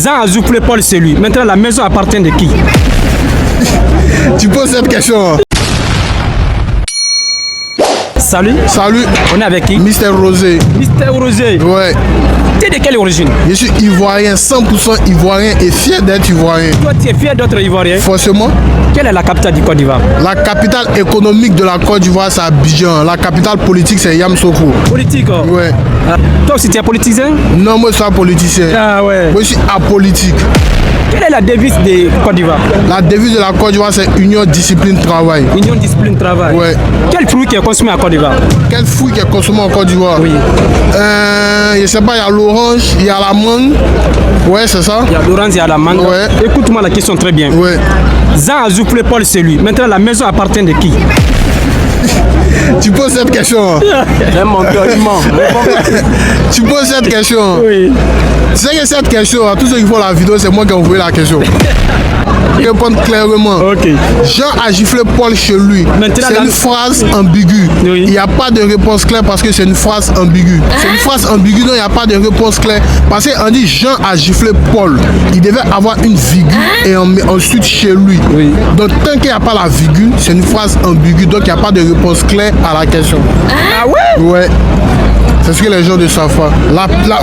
Jean a soufflé Paul, c'est lui. Maintenant, la maison appartient de qui? Tu poses cette question. Salut. Salut. On est avec qui? Mister Rosé. Mister Rosé. Ouais. Tu es de quelle origine? Je suis ivoirien, 100% ivoirien et fier d'être ivoirien. Toi, tu es fier d'être ivoirien? Forcément. Quelle est la capitale du Côte d'Ivoire? La capitale économique de la Côte d'Ivoire, c'est Abidjan. La capitale politique, c'est Yamoussoukro. Politique. Ouais. Toi aussi, tu es politicien? Non, moi, je suis un politicien. Ah ouais. Moi, je suis apolitique. Quelle est la devise de Côte d'Ivoire? La devise de la Côte d'Ivoire, c'est Union, Discipline, Travail. Union, discipline, travail. Ouais. Quel fruit qui est consommé à Côte d'Ivoire? Quel fruit qui est consommé en Côte d'Ivoire? Oui. Je sais pas, il y a l'orange, il y a la mangue. Ouais, c'est ça. Il y a l'orange, il y a la mangue. Ouais. Écoute-moi la question très bien. Ouais. Jean a soufflé Paul, c'est lui. Maintenant, la maison appartient de qui? Tu poses cette question. J'aime mon document. Tu poses cette question. Oui. Tu sais que cette question, tous ceux qui font la vidéo, c'est moi qui ai envoyé la question. Répondre clairement. Ok. Jean a giflé Paul chez lui. C'est une phrase ambiguë. Oui. Il n'y a pas de réponse claire parce que c'est une phrase ambiguë. C'est une phrase ambiguë, donc il n'y a pas de réponse claire. Parce qu'on dit Jean a giflé Paul. Il devait avoir une virgule et ensuite chez lui. Oui. Donc tant qu'il n'y a pas la virgule, c'est une phrase ambiguë, donc il n'y a pas de réponse claire à la question. Ah ouais? Ouais. C'est ce que les gens ne savent pas.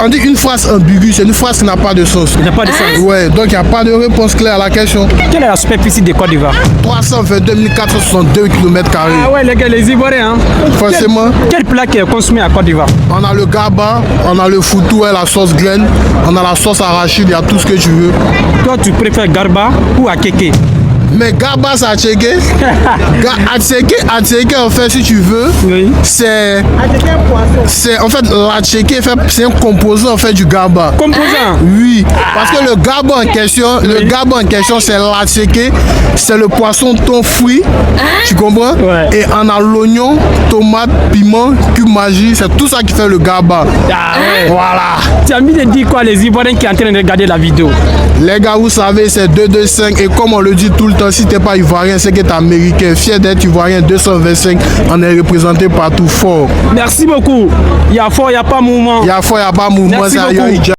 On dit une phrase ambiguë, c'est une phrase qui n'a pas de sens. Il n'y a pas de sens. Ouais, donc il n'y a pas de réponse claire à la question. Quelle est la superficie de Côte d'Ivoire? 322 462 km². Ah ouais, les gars, les Ivoiriens. Hein? Forcément. Quel plat qui est consommé à Côte d'Ivoire? On a le gaba, on a le foutou et la sauce Glen, on a la sauce arachide, il y a tout ce que tu veux. Toi, tu préfères garba ou akeke? Mais gaba, c'est atséké. Atséké, en fait, si tu veux, Oui. c'est en fait, l'atséké, c'est un composant en fait du gaba. Composant? Oui, parce que le gaba en question, c'est l'atséké, c'est le poisson, thon, fruit, tu comprends? Ouais. Et on a l'oignon, tomate, piment, cube magie, c'est tout ça qui fait le gaba. Ah ouais. Voilà. Tu as mis de dire quoi les Ivoiriens qui sont en train de regarder la vidéo? Les gars, vous savez, c'est 225 et comme on le dit tout le temps, si t'es pas ivoirien, c'est que t'es américain. Fier d'être ivoirien, 225, on est représenté partout fort. Merci beaucoup. Il y a fort, il n'y a pas mouvement. Il y a fort, il n'y a pas mouvement. Merci beaucoup.